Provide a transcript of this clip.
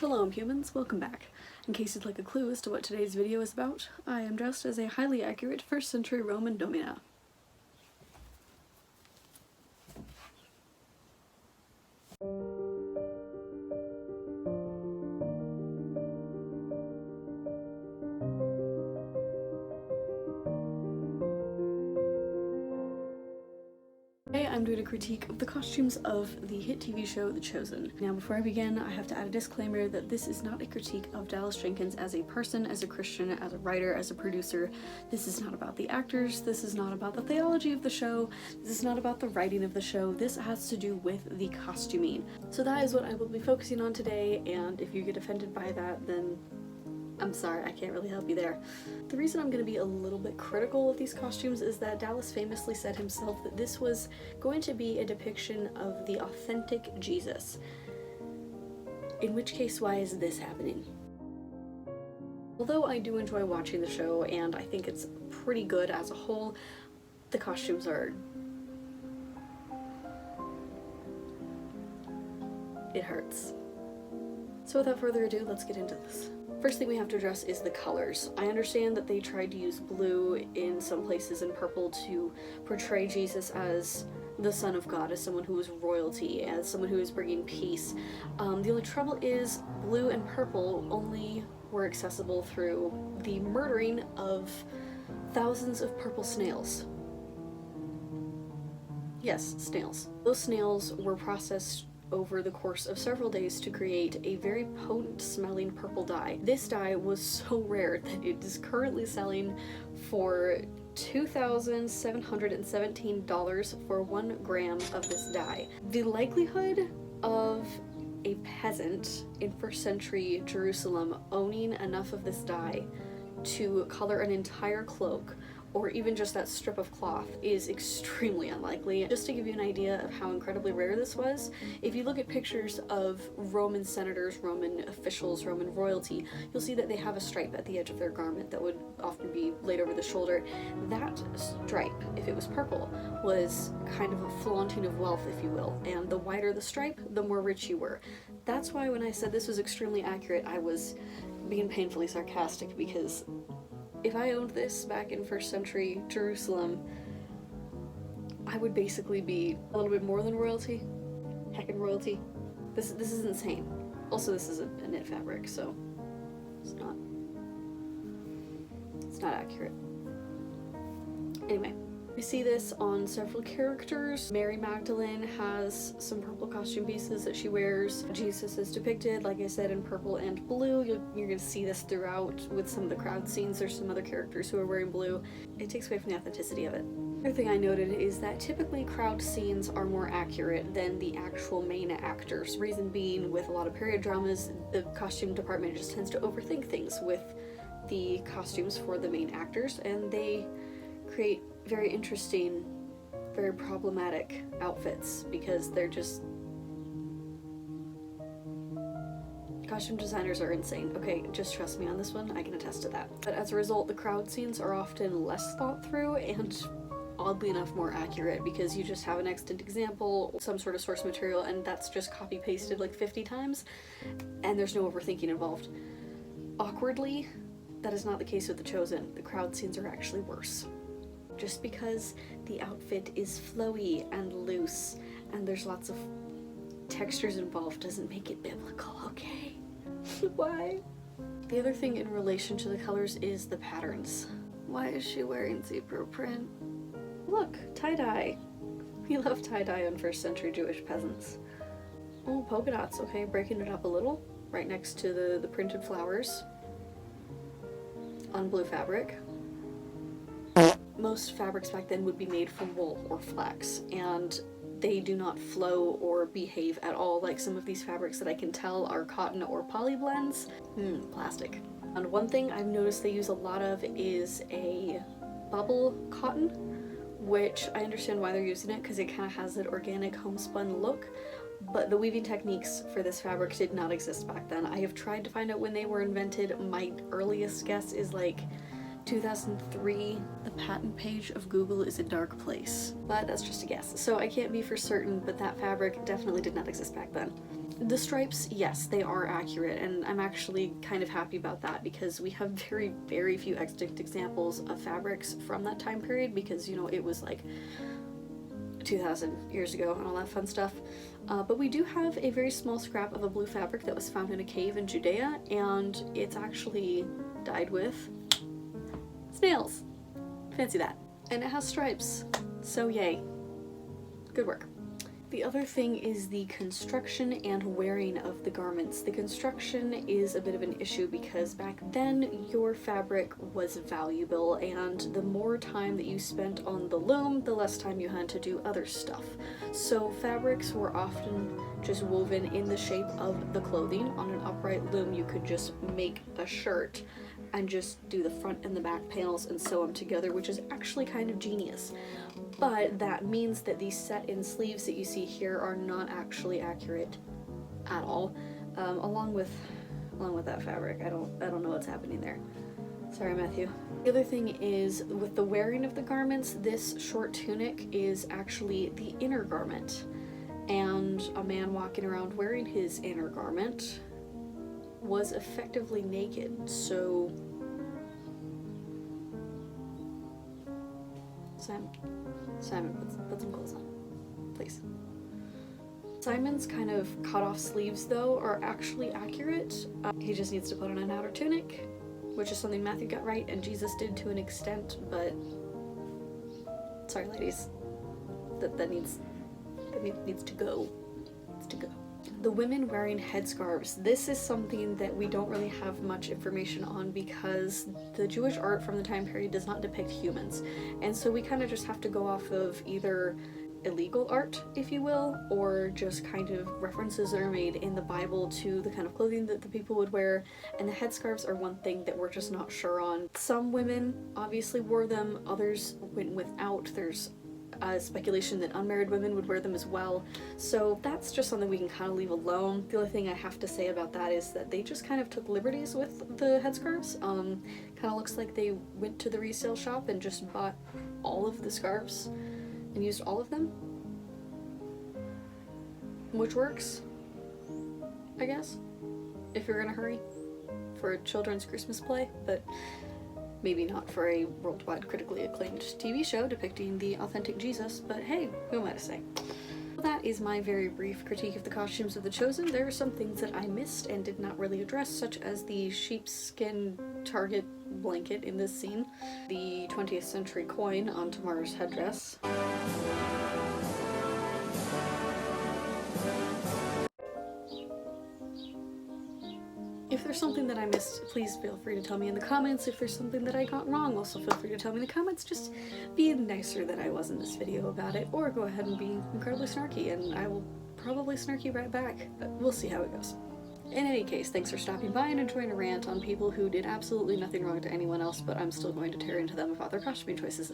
Hello humans, welcome back. In case you'd like a clue as to what today's video is about, I am dressed as a highly accurate 1st century Roman domina. Today I'm doing a critique of the costumes of the hit TV show The Chosen. Now before I begin, I have to add a disclaimer that this is not a critique of Dallas Jenkins as a person, as a Christian, as a writer, as a producer. This is not about the actors, this is not about the theology of the show, this is not about the writing of the show, this has to do with the costuming. So that is what I will be focusing on today, and if you get offended by that, then I'm sorry, I can't really help you there. The reason I'm going to be a little bit critical of these costumes is that Dallas famously said himself that this was going to be a depiction of the authentic Jesus. In which case, why is this happening? Although I do enjoy watching the show and I think it's pretty good as a whole, the costumes are... it hurts. So without further ado, let's get into this. First thing we have to address is the colors. I understand that they tried to use blue in some places and purple to portray Jesus as the Son of God, as someone who is royalty, as someone who is bringing peace. The only trouble is blue and purple only were accessible through the murdering of thousands of purple snails. Yes, snails. Those snails were processed over the course of several days to create a very potent smelling purple dye. This dye was so rare that it is currently selling for $2,717 for 1 gram of this dye. The likelihood of a peasant in 1st century Jerusalem owning enough of this dye to color an entire cloak or even just that strip of cloth is extremely unlikely. Just to give you an idea of how incredibly rare this was, if you look at pictures of Roman senators, Roman officials, Roman royalty, you'll see that they have a stripe at the edge of their garment that would often be laid over the shoulder. That stripe, if it was purple, was kind of a flaunting of wealth, if you will, and the wider the stripe, the more rich you were. That's why when I said this was extremely accurate, I was being painfully sarcastic, because if I owned this back in 1st century Jerusalem, I would basically be a little bit more than royalty. Heckin' royalty. This is insane. Also, this is a knit fabric, so it's not accurate. Anyway, we see this on several characters. Mary Magdalene has some purple costume pieces that she wears. Jesus is depicted, like I said, in purple and blue. You're gonna see this throughout with some of the crowd scenes. There's some other characters who are wearing blue. It takes away from the authenticity of it. Another thing I noted is that typically crowd scenes are more accurate than the actual main actors. Reason being, with a lot of period dramas, the costume department just tends to overthink things with the costumes for the main actors, and they create very interesting, very problematic outfits because they're just... costume designers are insane. Okay, just trust me on this one, I can attest to that. But as a result, the crowd scenes are often less thought through and oddly enough more accurate, because you just have an extant example, some sort of source material, and that's just copy pasted like 50 times and there's no overthinking involved. Awkwardly, that is not the case with The Chosen. The crowd scenes are actually worse. Just because the outfit is flowy and loose and there's lots of textures involved doesn't make it biblical, okay? Why? The other thing in relation to the colors is the patterns. Why is she wearing zebra print? Look, tie-dye. We love tie-dye on 1st century Jewish peasants. Oh, polka dots, okay, breaking it up a little. Right next to the printed flowers on blue fabric. Most fabrics back then would be made from wool or flax, and they do not flow or behave at all like some of these fabrics that I can tell are cotton or poly blends. Plastic. And one thing I've noticed they use a lot of is a bubble cotton, which I understand why they're using it because it kind of has that organic homespun look, but the weaving techniques for this fabric did not exist back then. I have tried to find out when they were invented. My earliest guess is like 2003. The patent page of Google is a dark place, but that's just a guess, so I can't be for certain, but that fabric definitely did not exist back then. The stripes, yes, they are accurate, and I'm actually kind of happy about that because we have very, very few extant examples of fabrics from that time period because, you know, it was like 2,000 years ago and all that fun stuff. But we do have a very small scrap of a blue fabric that was found in a cave in Judea, and it's actually dyed with snails. Fancy that. And it has stripes, so yay. Good work. The other thing is the construction and wearing of the garments. The construction is a bit of an issue because back then your fabric was valuable, and the more time that you spent on the loom, the less time you had to do other stuff. So fabrics were often just woven in the shape of the clothing. On an upright loom you could just make a shirt and just do the front and the back panels and sew them together, which is actually kind of genius. But that means that these set-in sleeves that you see here are not actually accurate at all. Along with that fabric, I don't know what's happening there. Sorry, Matthew. The other thing is, with the wearing of the garments, this short tunic is actually the inner garment, and a man walking around wearing his inner garment was effectively naked. So Simon, put some clothes on, please. Simon's kind of cut off sleeves though are actually accurate. He just needs to put on an outer tunic, which is something Matthew got right and Jesus did to an extent, but sorry ladies, that needs to go. It's to go. The women wearing headscarves. This is something that we don't really have much information on because the Jewish art from the time period does not depict humans. And so we kind of just have to go off of either illegal art, if you will, or just kind of references that are made in the Bible to the kind of clothing that the people would wear. And the headscarves are one thing that we're just not sure on. Some women obviously wore them, others went without. There's speculation that unmarried women would wear them as well, so that's just something we can kind of leave alone. The only thing I have to say about that is that they just kind of took liberties with the headscarves. Kind of looks like they went to the resale shop and just bought all of the scarves and used all of them, which works, I guess, if you're in a hurry for a children's Christmas play, but maybe not for a worldwide critically acclaimed TV show depicting the authentic Jesus, but hey, who am I to say? Well, that is my very brief critique of the costumes of the Chosen. There are some things that I missed and did not really address, such as the sheepskin target blanket in this scene, the 20th century coin on Tamar's headdress. If there's something that I missed, please feel free to tell me in the comments. If there's something that I got wrong, also feel free to tell me in the comments. Just be nicer than I was in this video about it, or go ahead and be incredibly snarky, and I will probably snark you right back, but we'll see how it goes. In any case, thanks for stopping by and enjoying a rant on people who did absolutely nothing wrong to anyone else, but I'm still going to tear into them about their costuming choices.